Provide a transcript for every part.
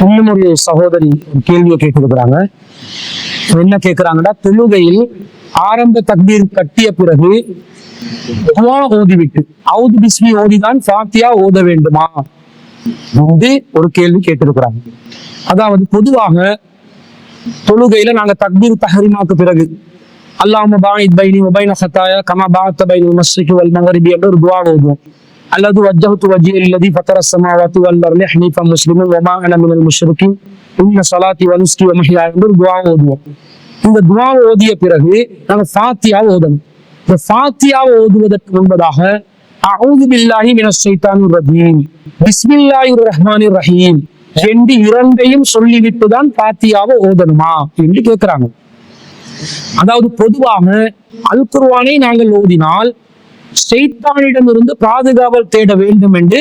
இன்னும் ஒரு சகோதரி ஒரு கேள்வியை கேட்டிருக்கிறாங்க. என்ன கேட்கிறாங்கன்னா, தொழுகையில் ஆரம்ப தக்பீர் கட்டிய பிறகு துவா ஓதிவிட்டு அவுது பிஸ்மி ஓதிதான் ஃபாத்தியா ஓத வேண்டுமா என்று ஒரு கேள்வி கேட்டிருக்கிறாங்க. அதாவது பொதுவாக தொழுகையில நாங்க தக்பீர் தஹ்ரீமாக்கு பிறகு அல்லாஹும்ம பாஇத் பைனி வ பைன ஹதாயா கமா பஅத்த பைனல் மஷ்ரிகி வல் மக்ரிபி என்ற ஒரு துஆ ஓதுவோம். அல்லது வஜ்ஜஹ்து வஜ்ஹி லில்லதி ஃபத்தர ஸமாவாத்தி வல் அர்தி ஹனீஃபன் முஸ்லிமன் வ மா அன மினல் முஷ்ரிகீன் இன்ன ஸலாத்தி வ நுஸ்கி வ மஹ்யாய என்ற ஒரு துஆ ஓதுவோம். இந்த துஆ ஓதிய பிறகு நாங்க ஃபாத்தியா ஓதணும். இந்த ஃபாத்தியா ஓதுவதற்கு முன்பதாக அஊது பில்லாஹி மினஷ் ஷைத்தானிர் ரஜீம் பிஸ்மில்லாஹிர் ரஹ்மானிர் ரஹீம் என்று இரண்டையும் சொல்லிவிட்டு தான் ஃபாத்தியாவை ஓதணுமா என்று கேட்கிறாங்க. அதாவது பொதுவாக அல் குர்ஆனை நாங்கள் ஓதினால் ஷைத்தானிடமிருந்து பாதுகாவல் தேட வேண்டும் என்று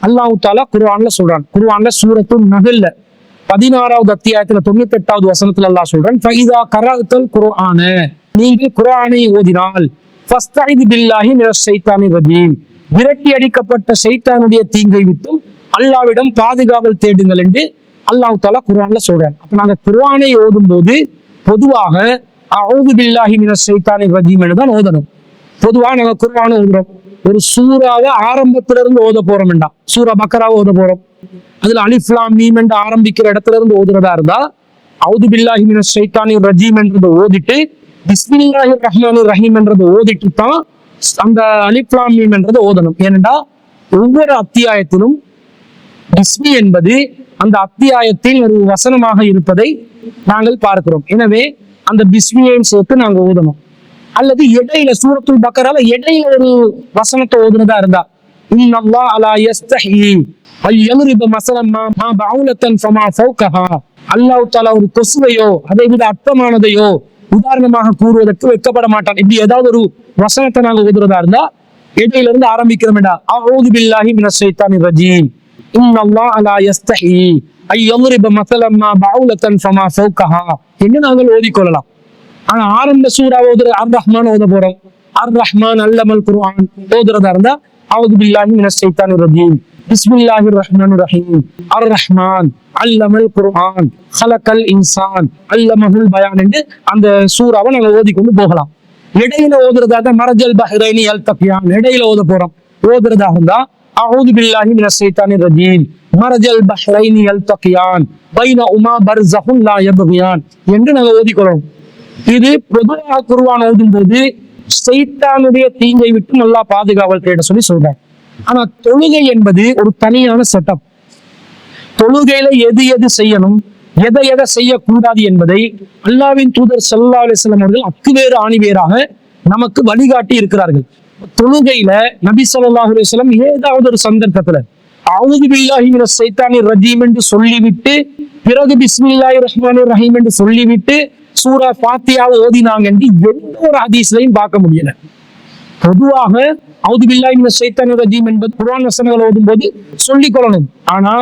அல்லாஹ் தஆலா குர்ஆன்ல சொல்றான். குர்ஆன்ல சூரத்துன் நஹ்ல்ல 16வது அத்தியாயத்துல 98வது வசனத்துல அல்லாஹ் சொல்றான், ஃபஇதா கரஅத்தல் குர்ஆன, நீங்கள் குர்ஆனை ஓதினால் ஃபஸ்தஇது பில்லாஹி மினஷ் ஷைத்தானிர் ரஜீம், விரட்டி அடிக்கப்பட்ட ஷைத்தானுடைய தீங்கை விட்டும் அல்லாஹ்விடம் பாதுகாவல் தேடுங்கள் என்று அல்லாஹ் தஆலா குர்ஆன்ல சொல்றான். அப்ப நாங்க குர்ஆனை ஓதும் போது பொதுவாக அஊது பில்லாஹி மினஷ் ஷைத்தானிர் ரஜீம் என்று தான் ஓதணும். பொதுவாக நாங்க குர்ஆனை ஓதுறோம், ஒரு சூறாவை ஆரம்பத்திலிருந்து ஓத போறோம் வேண்டாம். சூரா பக்கராவை ஓத போறோம், அதுல அலிஃப் லாம் மீம் என்று ஆரம்பிக்கிற இடத்துல இருந்து ஓதுறதா இருந்தா அஊது பில்லாஹி மினஷ் ஷைத்தானிர் ரஜீம் என்றதை ஓதிட்டு பிஸ்மில்லாஹிர் ரஹ்மானிர் ரஹீம் என்றதை ஓதிட்டு தான் அந்த அலிஃப் லாம் மீம் என்றதை ஓதணும். ஏனென்றா ஒவ்வொரு அத்தியாயத்திலும் பிஸ்மி என்பது அந்த அத்தியாயத்தில் ஒரு வசனமாக இருப்பதை நாங்கள் பார்க்கிறோம். எனவே அந்த பிஸ்மியையும் சேர்த்து நாங்க ஓதணும். அல்லது இடையில சூரத்துல் பக்கரால இடையில ஒரு வசனத்தை ஓதுனதா இருந்தா இன்னல்லாஹ் அலா யஸ்தஹி அய்யம்ரிப மஸலம் மா பஅலத்தன் ஃபமா ஃபௌகஹா, அல்லாஹ் தஆலா ஒரு கொசுவையோ அதை விட அற்பமானதையோ உதாரணமாக கூறுவதற்கு வெட்கப்பட மாட்டான். இப்படி ஏதாவது ஒரு வசனத்தை நாங்க ஓதுறதா இருந்தா இடையில இருந்து ஆரம்பிக்கிறோம். அஊது பில்லாஹி மினஷ் ஷைத்தானிர் ரஜீம் இன்னல்லாஹ் அலா யஸ்தஹி அய்யம்ரிப மஸலம் மா பஅலத்தன் ஃபமா ஃபௌகஹா என்று நாங்கள் ஓதிக்கொள்ளலாம். ஆனா ஆரம்ப சூரா ஓதுற அர் ரஹ்மான் ஓத போறோம். அர் ரஹ்மான் அல்லமல் குர்ஆன் ஓதுறதா இருந்தா அஊது பில்லாஹி மினஷ் ஷைத்தானிர் ரஜீம் பிஸ்மில்லாஹிர் ரஹ்மானிர் ரஹீம் அர் ரஹ்மான் அல்லமல் குர்ஆன் ஹலக்கல் இன்சான் அல்லமஹுல் பயான் என்று அந்த சூறாவை நாங்க ஓதிக்கொண்டு போகலாம். இடையில ஓதுறதா இருந்தா மரஜல் பஹ்ரைனி யல்தகியான் இடையில ஓத போறோம். ஓதுறதா இருந்தா அஊது பில்லாஹி மினஷ் ஷைத்தானிர் ரஜீம் மரஜல் பஹ்ரைனி யல்தகியான் பைனஹுமா பர்ஸஹுன் லா யப்கியான் என்று நாங்க ஓதிக்கொள்றோம். இது பொதுவாக குர்ஆன் ஓதும் போது ஷைத்தானுடைய தீங்கை விட்டு நல்லா பாதுகாவல் தேட சொல்லி சொல்றாங்க. ஆனா தொழுகை என்பது ஒரு தனியான செட்டப். தொழுகையில எது எது செய்யணும், எதை எதை செய்யக்கூடாது என்பதை அல்லாஹ்வின் தூதர் ஸல்லல்லாஹு அலைஹி வஸல்லம் அவர்கள் அக்குவேறு ஆணிவேராக நமக்கு வழிகாட்டி இருக்கிறார்கள். தொழுகையில நபி ஸல்லல்லாஹு அலைஹி வஸல்லம் ஏதாவது ஒரு சந்தர்ப்பத்துல அஊது பில்லாஹி மினஷ் ஷைத்தானிர் ரஜீம் என்று சொல்லிவிட்டு பிறகு பிஸ்மில்லாஹிர் ரஹ்மானிர் ரஹீம் என்று சொல்லிவிட்டு சூரா ஃபாத்தியாவை ஓதினாங்க என்று எந்த ஒரு ஹதீஸ்லையும் பார்க்க முடியல. பொதுவாக அஊது பில்லாஹி மினஷ் ஷைத்தானிர் ரஜீம் என்பது குர்ஆன் வசனங்கள் ஓதும் போது சொல்லிக் கொள்ளணும். ஆனா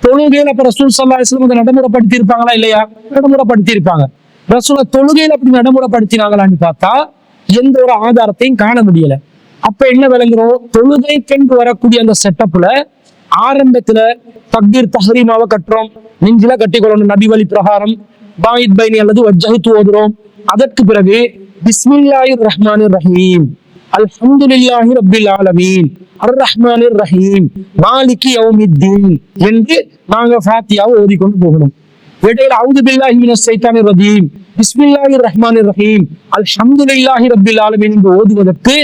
தொழுகையில அப்ப ரசூல் ஸல்லல்லாஹு அலைஹி வஸல்லம் அதை நடைமுறைப்படுத்தி இருப்பாங்களா இல்லையா? நடைமுறைப்படுத்தி இருப்பாங்க. ரசூல தொழுகையில அப்படி நடைமுறைப்படுத்தினாங்களான்னு பார்த்தா எந்த ஒரு ஆதாரத்தையும் காண முடியல. அப்ப என்ன விளங்குறோம், தொழுகைக்கென்று வரக்கூடிய அந்த செட்டப்ல ஆரம்பத்துல தக்பீர் தஹ்ரீமாவை கட்டுறோம், நெஞ்சில கட்டிக்கொள்ளணும் நபி வழி பிரகாரம், பாயித் பைனி அல்லது வஜ்ஜஹ்து ஓதுறோம். அதற்கு பிறகு பிஸ்மில்லாஹிர் ரஹ்மானிர் ரஹீம் அல்ஹம்துலில்லாஹி ரப்பில் ஆலமீன் அர் ரஹ்மானிர் ரஹீம் மாலிகி யௌமித்தீன் என்று நாங்க ஃபாத்தியாவை ஓதிக்கொண்டு போகணும். இடையில அஊது பில்லாஹி மினஷ் ஷைத்தானிர் ரஜீம் பிஸ்மில்லாஹிர் ரஹ்மானிர் ரஹீம் அல்ஹம்துலில்லாஹி ரப்பில் ஆலமீன் என்று ஓதுவதற்கு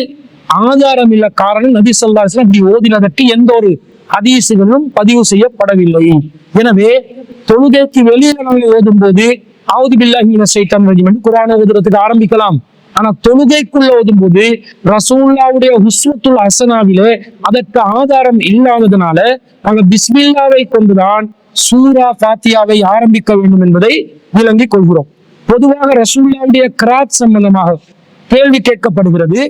ஆதாரம் இல்ல. காரணம் நபி ஸல்லல்லாஹு அலைஹி வஸல்லம் இப்படி ஓதினதற்கு எந்த ஒரு ஹதீஸுகளும் பதிவு செய்யப்படவில்லை. எனவே தொழுகைக்கு வெளியில நாங்கள் ஓதும் போது அஊது பில்லாஹி மினஷ் ஷைத்தானிர் ரஜீம் என்று குர்ஆனை ஓதுறதுக்கு ஆரம்பிக்கலாம். ஆனா தொழுகைக்குள்ள ஓதும் போது ரசூலுல்லாஹ்வுடைய உஸ்வத்துல் ஹஸனாவிலே அதற்கு ஆதாரம் இல்லாததுனால நாங்க பிஸ்மில்லாவை கொண்டுதான் சூரா ஃபாத்தியாவை ஆரம்பிக்க வேண்டும் என்பதை விளங்கிக் கொள்கிறோம். பொதுவாக ரசூலுல்லாஹ்வுடைய கிராத் சம்பந்தமாக கேள்வி கேட்கப்படுகிறது.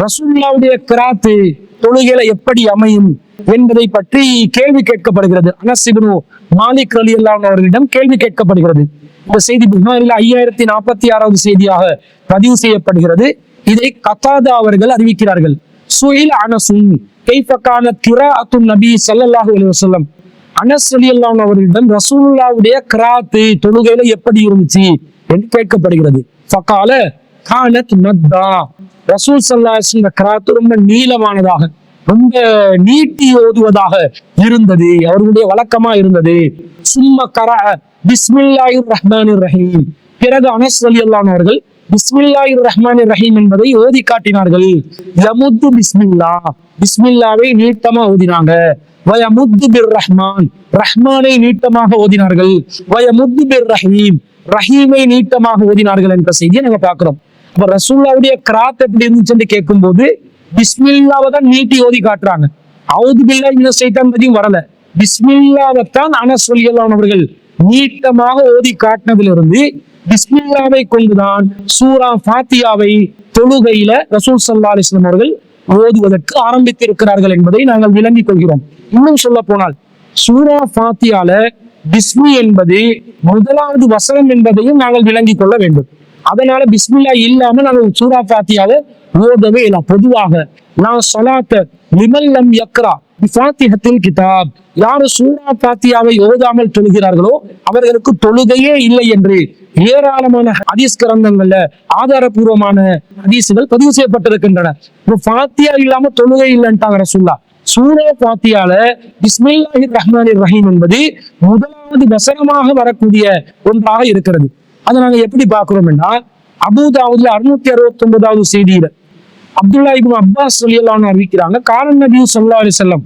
ரசூலுல்லாஹ்வுடைய கிராத்து தொழுகையில எப்படி அமையும் என்பதை பற்றி கேள்வி கேட்கப்படுகிறது. அனஸ் இப்னு மாலிக் ரலியல்லாஹு அன்ஹு அவர்களிடம் கேள்வி கேட்கப்படுகிறது. இந்த செய்தி புகாரில் 5046வது செய்தியாக பதிவு செய்யப்படுகிறது. இதை கதாதா அவர்கள் அறிவிக்கிறார்கள். சுயில் அனசுன் கைஃப கானத் கிராஅத்துன் நபி ஸல்லல்லாஹு அலைஹி வஸல்லம், அனஸ் ரலியல்லாஹு அவர்களிடம் ரசூலுல்லாஹ்வுடைய கிராத்து தொழுகையில எப்படி இருந்துச்சு என்று கேட்கப்படுகிறது. ஃபகால கானத் மத்தா, ரசூல் ஸல்லல்லாஹு அலைஹி வஸல்லம் கிராத்து ரொம்ப நீளமானதாக, ரொம்ப நீட்டி ஓதுவதாக இருந்தது, அவர்களுடைய வழக்கமா இருந்தது. சும்ம கரஅ பிஸ்மில்லாஹிர் ரஹ்மானிர் ரஹீம், பிறகு அனஸ் ரலியல்லாஹு அவர்கள் பிஸ்மில்லாஹிர் ரஹ்மானிர் ரஹீம் என்பதை ஓதி காட்டினார்கள். யமுத்து பிஸ்மில்லா, பிஸ்மில்லாவை நீட்டமா ஓதினாங்க. வயமுத்து பிர் ரஹ்மான், ரஹ்மானை நீட்டமாக ஓதினார்கள். வயமுத்து பிர் ரஹீம், ரஹீமை நீட்டமாக ஓதினார்கள் என்ற செய்தியை நாங்க பார்க்கிறோம். அப்ப ரசூலுல்லாஹ்வுடைய கிராத் எப்படி இருந்துச்சுன்னு கேட்கும் போது பிஸ்மில்லாவை தான் நீட்டி ஓதி காட்டுறாங்க. அவுது பில்லாஹி மினஷ் ஷைத்தானிர் ரஜீம் வரல, பிஸ்மில்லாவைத்தான் அனஸ் ரலியல்லாஹு அவர்கள் நீட்டமாக ஓதி காட்டினதிலிருந்து பிஸ்மில்லாவை கொண்டுதான் சூரா ஃபாத்தியாவை தொழுகையில ரசூல் ஸல்லல்லாஹு அலைஹி வஸல்லம் அவர்கள் ஓதுவதற்கு ஆரம்பித்திருக்கிறார்கள் என்பதை நாங்கள் விளங்கிக் கொள்கிறோம். இன்னும் சொல்ல போனால் சூரா ஃபாத்தியால பிஸ்மி என்பது முதலாவது வசனம் என்பதையும் நாங்கள் விளங்கிக் கொள்ள வேண்டும். அதனால பிஸ்மில்லா இல்லாம நாங்கள் சூரா ஃபாத்தியாவை ஓதவே இல்லை. பொதுவாக நான் ஸலாத்த லிமன் லம் யக்ரா பிஃபாத்திஹத்தில் கிதாப், யாரு சூரா ஃபாத்தியாவை ஓதாமல் தொழுகிறார்களோ அவர்களுக்கு தொழுகையே இல்லை என்று ஏராளமான ஹதீஸ் கிரந்தங்கள்ல ஆதாரபூர்வமான ஹதீஸ்கள் பதிவு செய்யப்பட்டிருக்கின்றன. இப்போ ஃபாத்தியா இல்லாம தொழுகை இல்லைன்ட்டாங்க ரசூலுல்லாஹ். சூரா ஃபாத்தியால பிஸ்மில்லாஹிர் ரஹ்மானிர் ரஹீம் என்பது முதலாவது வசனமாக வரக்கூடிய ஒன்றாக இருக்கிறது. அதை நாங்க எப்படி பார்க்கிறோம்னா அபூதாவுதுல 669வது செய்தியில அப்துல்லா இப்னு அப்பாஸ் ரலியல்லாஹு அன்ஹு அறிவிக்கிறாங்க, காரன் நபி ஸல்லல்லாஹு அலைஹி வஸல்லம்,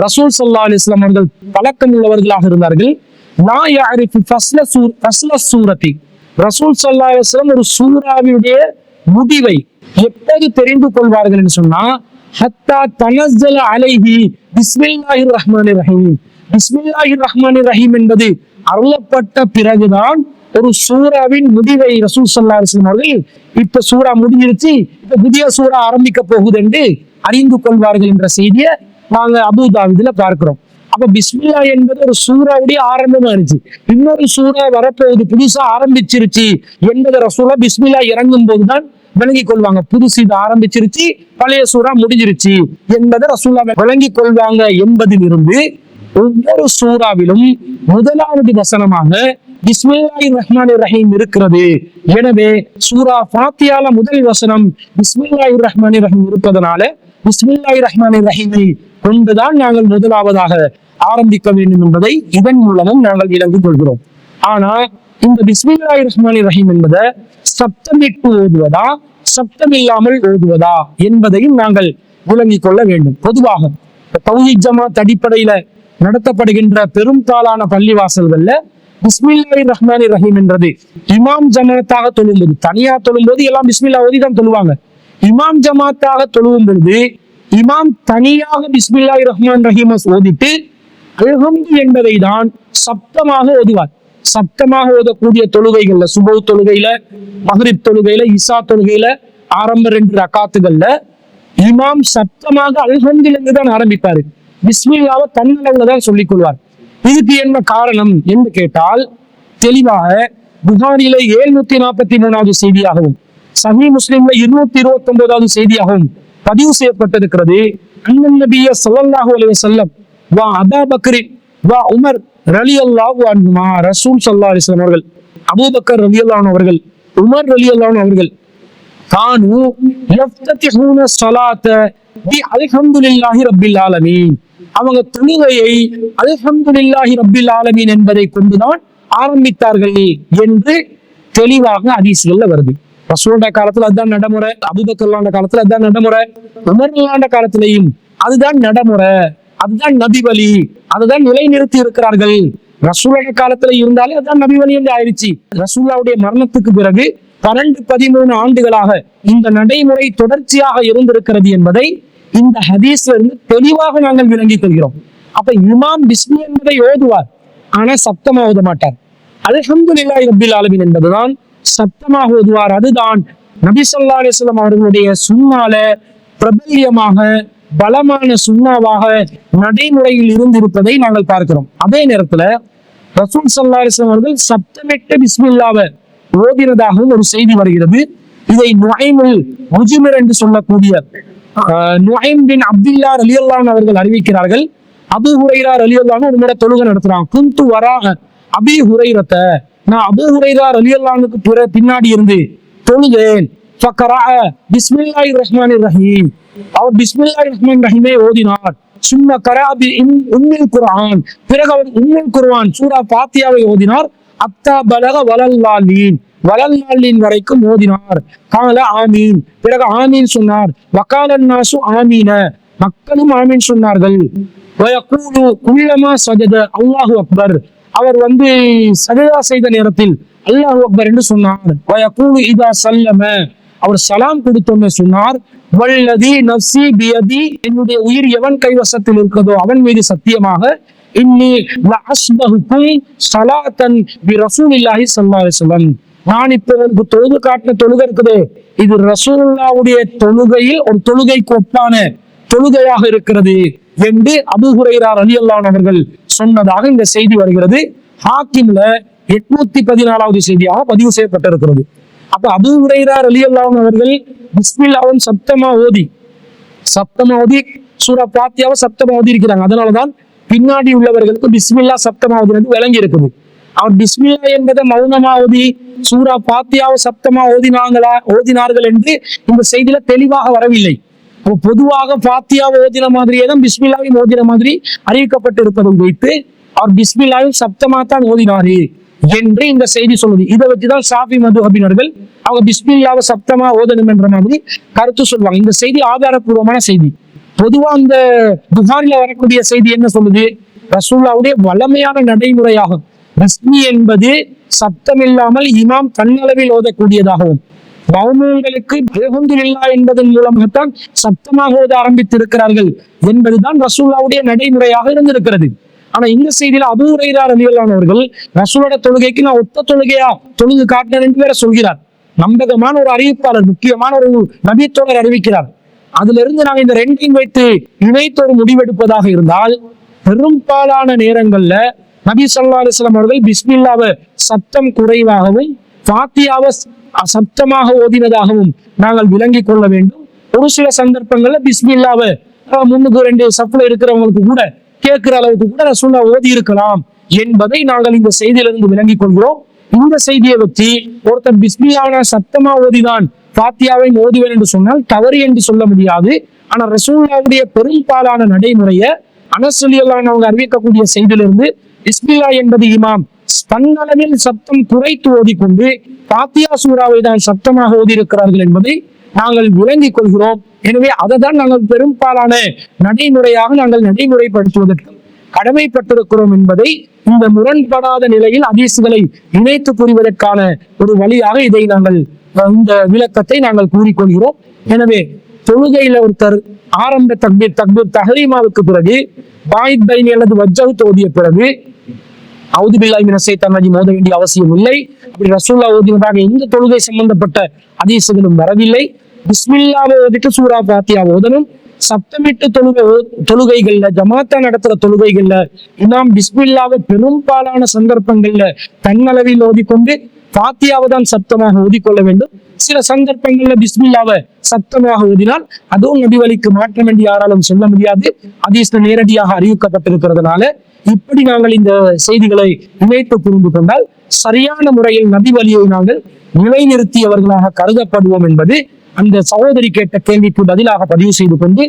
ரசூல் ஸல்லல்லாஹு அலைஹி வஸல்லம் அவர்கள் பழக்கம் உள்ளவர்களாக இருந்தார்கள். லா யஅரிஃபு ஃபஸ்ல சூரத்தி, ரசூல் ஸல்லல்லாஹு அலைஹி வஸல்லம் ஒரு சூராவினுடைய முடிவை எப்போது தெரிந்து கொள்வார்கள் என்று சொன்னா ஹத்தா தனஸ்ஸல அலைஹி பிஸ்மில்லாஹிர் ரஹ்மானிர் ரஹீம், பிஸ்மில்லாஹிர் ரஹ்மானிர் ரஹீம் என்பது அருளப்பட்ட பிறகுதான் ஒரு சூராவின் முடிவை ரசூல் ஸல்லல்லாஹு அலைஹி வஸல்லம் அவர்கள் இப்ப சூரா முடிஞ்சிருச்சு, இப்ப புதிய சூரா ஆரம்பிக்க போகுது என்று அறிந்து கொள்வார்கள் என்ற செய்தியை நாங்க அபூதாவுதுல பார்க்கிறோம். அப்ப பிஸ்மில்லா என்பது ஒரு சூராவுடைய ஆரம்பமா இருந்துச்சு, இன்னொரு சூரா வரப்போகுது புதுசா ஆரம்பிச்சிருச்சு என்பதை ரசூலா பிஸ்மில்லா இறங்கும் போதுதான் விளங்கிக் கொள்வாங்க. புதுசு இது ஆரம்பிச்சிருச்சு, பழைய சூரா முடிஞ்சிருச்சு என்பதை ரசூலா விளங்கிக் கொள்வாங்க என்பதிலிருந்து ஒவ்வொரு சூறாவிலும் முதலாவது வசனமாக பிஸ்மில்லாஹிர் ரஹ்மானிர் ரஹீம் இருக்கிறது. எனவே சூரா ஃபாத்தியால முதல் வசனம் பிஸ்மில்லாஹிர் ரஹ்மானிர் ரஹீம் இருப்பதனால பிஸ்மில்லாஹிர் ரஹ்மானிர் ரஹீமை கொண்டுதான் நாங்கள் முதலாவதாக ஆரம்பிக்க வேண்டும் என்பதை இதன் மூலமும் நாங்கள் விளங்கிக் கொள்கிறோம். ஆனா இந்த பிஸ்மில்லாஹிர் ரஹ்மானிர் ரஹீம் என்பதை சப்தமிட்டு ஓதுவதா சப்தம் இல்லாமல் ஓதுவதா என்பதையும் நாங்கள் விளங்கிக் கொள்ள வேண்டும். பொதுவாக தௌஹீத் ஜமாத் அடிப்படையில நடத்தப்படுகின்ற பெரும்பாலான பள்ளிவாசல்கள்ல பிஸ்மில்லாஹிர் ரஹ்மானிர் ரஹீம் என்றது இமாம் ஜமாத்தாக தொழும்போது, தனியா தொழும்போது எல்லாம் பிஸ்மில்லா ஓதி தான் தொழுவாங்க. இமாம் ஜமாத்தாக தொழுவும் பொழுது இமாம் தனியாக பிஸ்மில்லாஹிர் ரஹ்மான் ரஹீம் ஓதிட்டு அல்ஹம்து என்பதை தான் சப்தமாக ஓதுவார். சப்தமாக ஓதக்கூடிய தொழுகைகள்ல சுபஹ் தொழுகையில, மக்ரிப் தொழுகையில, இசா தொழுகையில ஆரம்ப 2 ரக்காத்துகள்ல இமாம் சப்தமாக அல்ஹம்துலில்லாஹ் தான் ஆரம்பிப்பாரு. பிஸ்மில்லாவை தன்னளவுல தான் சொல்லிக் கொள்வார். இதுக்கு என்ன காரணம் என்று கேட்டால் தெளிவாக புகாரில 743வது செய்தியாகவும் சஹீஹ் முஸ்லிம்ல 229வது செய்தியாகவும் பதிவு செய்யப்பட்டிருக்கிறது. அன்னன் நபிய ஸல்லல்லாஹு அலைஹி வஸல்லம் வா அபூ பக்ர் வா உமர் ரலியல்லாஹு அன்ஹுமா, ரசூல் ஸல்லல்லாஹு அலைஹி வஸல்லம் அவர்கள், அபூபக்கர் ரலியல்லாஹு அன்ஹு அவர்கள், உமர் ரலியல்லாஹு அன்ஹு அவர்கள் கானு யஃப்ததிஹூன ஸலாத்த பி அல்ஹம்துலில்லாஹி ரப்பில் ஆலமீன், அவங்க தொழுகையை அல்ஹம்துலில்லாஹி ரப்பில் ஆலமீன் என்பதை கொண்டுதான் ஆரம்பித்தார்கள் என்று தெளிவாக ஹதீஸ்கள்ல வருது. ரசூலுல்லாஹ் காலத்துல அதுதான் நடைமுறை, அபூபக்கர் காலத்துல அதுதான் நடைமுறை, உமர் காலத்திலையும் அதுதான் நடைமுறை, அதுதான் நபி வழி, அதுதான் நிலைநிறுத்தி இருக்கிறார்கள். ரசூலுல்லாஹ் காலத்துல இருந்தாலே அதுதான் நபி வழி என்று ஆயிடுச்சு. ரசூலுல்லாஹ்வுடைய மரணத்துக்கு பிறகு 12-13 ஆண்டுகளாக இந்த நடைமுறை தொடர்ச்சியாக இருந்திருக்கிறது என்பதை இந்த ஹதீஸ்ல இருந்து தெளிவாக நாங்கள் விளங்கிக் கொள்கிறோம். அப்ப இமாம் பிஸ்மி என்பதை ஓதுவார், ஆனா சப்தமா ஓத மாட்டார். அல்ஹம்துலில்லாஹி ரப்பில் ஆலமீன் என்பதுதான் சப்தமாக ஓதுவார். அதுதான் நபி ஸல்லல்லாஹு அலைஹி வஸல்லம் அவர்களுடைய சுன்னால பிரபல்யமாக பலமான சுன்னாவாக நடைமுறையில் இருந்திருப்பதை நாங்கள் பார்க்கிறோம். அதே நேரத்துல ரசூல் ஸல்லல்லாஹு அலைஹி வஸல்லம் அவர்கள் சப்தமிட்டு பிஸ்மில்லாவை ஓதினதாகவும் ஒரு செய்தி வருகிறது. இதை நுஐமுல் முஜ்மிர் என்று சொல்லக்கூடிய நுஐம் பின் அப்துல்லா ரலியல்லாஹு அன்ஹு அவர்கள் அறிவிக்கிறார்கள். அபூ ஹுரைரா ரலியல்லாஹு அன்ஹு ஒரு முறை தொழுகை நடத்துறாங்க. குந்து வரா அபீ ஹுரைரத்த, நான் அபூ ஹுரைரா ரலியல்லாஹு அன்ஹுக்கு பின்னாடி இருந்து தொழுதேன். ஃபக்ரஅ பிஸ்மில்லாஹிர் ரஹ்மானிர் ரஹீம், அவர் பிஸ்மில்லாஹிர் ரஹ்மானிர் ரஹீமை ஓதினார். சும்ம கரஅ பி உம்மில் குர்ஆன், பிறகு அவர் உம்முல் குர்ஆன் சூரா ஃபாத்தியாவை ஓதினார். அத்தா பலக வலல்லாலீன், வலல்லாலீன் வரைக்கும் ஓதினார். கால ஆமீன், பிறகு ஆமீன் சொன்னார். வகாலன் நாசு ஆமீன, மக்களும் ஆமீன் சொன்னார்கள். வயகூலு குல்லமா சஜத அல்லாஹு அக்பர், அவர் சஜதா செய்த நேரத்தில் அல்லாஹு அக்பர் என்று சொன்னார். வயகூலு இதா சல்லம, அவர் சலாம் கொடுத்தோன்னு சொன்னார். வல்லதி நஃப்ஸி பியதி, என்னுடைய உயிர் எவன் கைவசத்தில் இருக்கிறதோ அவன் மீது சத்தியமாக, இன்னி லஅஸ்பஹுக்கும் ஸலாத்தன் பி ரசூலில்லாஹி ஸல்லல்லாஹு அலைஹி வஸல்லம், நான் இப்ப உங்களுக்கு தொழுது காட்டின தொழுகை இருக்குது, இது ரசூலுல்லாஹ்வுடைய தொழுகையில் ஒரு தொழுகைக்கு ஒப்பான தொழுகையாக இருக்கிறது என்று அபூ ஹுரைரா ரலியல்லாஹு அன்ஹு அவர்கள் சொன்னதாக இந்த செய்தி வருகிறது. ஹாக்கிம்ல 814வது செய்தியாக பதிவு செய்யப்பட்டிருக்கிறது. அப்ப அபூ ஹுரைரா ரலியல்லாஹு அன்ஹு அவர்கள் பிஸ்மில்லாஹ்வை சப்தமா ஓதி சூரா ஃபாத்தியாவை சப்தமா ஓதி இருக்கிறாங்க. அதனாலதான் பின்னாடி உள்ளவர்களுக்கு பிஸ்மில்லா சப்தமா ஓதினது விளங்கி இருக்குது. அவர் பிஸ்மில்லா என்பதை மௌனமா ஓதி சூரா ஃபாத்தியாவை சப்தமா ஓதினார்கள் என்று இந்த செய்தியில தெளிவாக வரவில்லை. பொதுவாக ஃபாத்தியாவை ஓதின மாதிரியே தான் பிஸ்மில்லாவையும் ஓதின மாதிரி அறிவிக்கப்பட்டிருப்பதை வைத்து அவர் பிஸ்மில்லாவையும் சப்தமா தான் ஓதினாரு என்று இந்த செய்தி சொல்லுது. இதை வச்சுதான் ஷாஃபி மதுஹபினர்கள் அவங்க பிஸ்மில்லாவை சப்தமா ஓதணும் என்ற மாதிரி கருத்து சொல்லுவாங்க. இந்த செய்தி ஆதாரப்பூர்வமான செய்தி. பொதுவா அந்த புகாரில வரக்கூடிய செய்தி என்ன சொல்லுது? ரசூலுல்லாஹ்வுடைய வளமையான நடைமுறையாகும் பிஸ்மி என்பது சப்தமில்லாமல் இமாம் தன்னளவில் ஓதக்கூடியதாகவும், மௌமூன்களுக்கு அல்ஹம்துலில்லாஹ் என்பதன் மூலமாகத்தான் சப்தமாக ஓத ஆரம்பித்திருக்கிறார்கள் என்பதுதான் ரசூலுல்லாஹ்வுடைய நடைமுறையாக இருந்திருக்கிறது. ஆனா இந்த செய்தியில அபூ ஹுரைரா ரலியல்லாஹு அன்ஹு அவர்கள் ரசூலோட தொழுகைக்கு நான் ஒத்த தொழுகையா தொழுது காட்டினேன் என்று வேற சொல்கிறார். நம்பகமான ஒரு அறிவிப்பாளர், முக்கியமான ஒரு நபித்தோழர் அறிவிக்கிறார். அதுல இருந்து நாங்க இந்த ரெண்டையும் வைத்து இணைத்து ஒரு முடிவெடுப்பதாக இருந்தால், பெரும்பாலான நேரங்கள்ல நபி ஸல்லல்லாஹு அலைஹி வஸல்லம் அவர்கள் பிஸ்மில்லாவை சப்தம் குறைவாகவும் ஃபாத்தியாவை சப்தமாக ஓதினதாகவும் நாங்கள் விளங்கிக் கொள்ள வேண்டும். ஒரு சில சந்தர்ப்பங்கள்ல பிஸ்மில்லாவை முன்னுக்கு 2 சஃப்ல இருக்கிறவங்களுக்கு கூட கேட்கிற அளவுக்கு கூட ரசூலுல்லாஹ் ஓதி இருக்கலாம் என்பதை நாங்கள் இந்த செய்தியிலிருந்து விளங்கிக் கொள்கிறோம். இந்த செய்தியை வச்சு ஒருத்தர் பிஸ்மில்லாவை சத்தமா ஓதிதான் ஃபாத்தியாவை ஓதுவேன் என்று சொன்னால் தவறு என்று சொல்ல முடியாது. ஆனா ரசூலுல்லாஹ்வுடைய பெரும்பாலான நடைமுறையை அனஸ் ரலியல்லாஹு அன்ஹு அவங்க அறிவிக்கக்கூடிய செய்தியிலிருந்து பிஸ்மில்லா என்பது இமாம் தன்னளவில் சத்தம் குறைத்து ஓதிக்கொண்டு ஃபாத்தியா சூராவை தான் சத்தமாக ஓதி இருக்கிறார்கள் என்பதை நாங்கள் விளங்கிக் கொள்கிறோம். எனவே அதை தான் நாங்கள் பெரும்பாலான நடைமுறையாக நாங்கள் நடைமுறைப்படுத்துவதற்கு கடமைப்பட்டிருக்கிறோம் என்பதை இந்த முரண்படாத நிலையில் ஹதீஸ்களை இணைத்து புரிவதற்கான ஒரு வழியாக இதை நாங்கள் இந்த விளக்கத்தை நாங்கள் கூறிக்கொள்கிறோம். எனவே தொழுகையில ஒருத்தர் ஆரம்ப தக்பீர் தஹ்ரீமாவுக்கு பிறகு பாயித் பைனி அல்லது வஜ்ஜஹ் ஓதிய பிறகு அவுது பில்லாஹி மினஷ் ஷைத்தானிர் ரஜீம் ஓத வேண்டிய அவசியம் இல்லை. அப்படி ரசூலுல்லாஹ் ஓதினதாக எந்த தொழுகை சம்பந்தப்பட்ட ஹதீஸ்களும் வரவில்லை. பிஸ்மில்லாவை ஓதிட்டு சூரா ஃபாத்தியா ஓதணும். சப்தமிட்டு தொழுகைகள்ல ஜமாத்தா நடத்துற தொழுகைகள்ல இமாம் பிஸ்மில்லாவை பெரும்பாலான சந்தர்ப்பங்கள்ல தன்னளவில் ஓதிக்கொண்டு ஃபாத்தியாவை தான் சப்தமாக ஓதிக்கொள்ள வேண்டும். சில சந்தர்ப்பங்கள்ல பிஸ்மில்லாவை சப்தமாக ஓதினால் அதுவும் நபி வழிக்கு மாற்றம் என்று யாராலும் சொல்ல முடியாது. ஹதீஸ்ல நேரடியாக அறிவிக்கப்பட்டிருக்கிறதுனால இப்படி நாங்கள் இந்த செய்திகளை இணைத்து புரிந்து கொண்டால் சரியான முறையில் நபி வழியை நாங்கள் நிலைநிறுத்தியவர்களாக கருதப்படுவோம் என்பது அந்த சகோதரி கேட்ட கேள்விக்கு பதிலாக பதிவு செய்து கொண்டு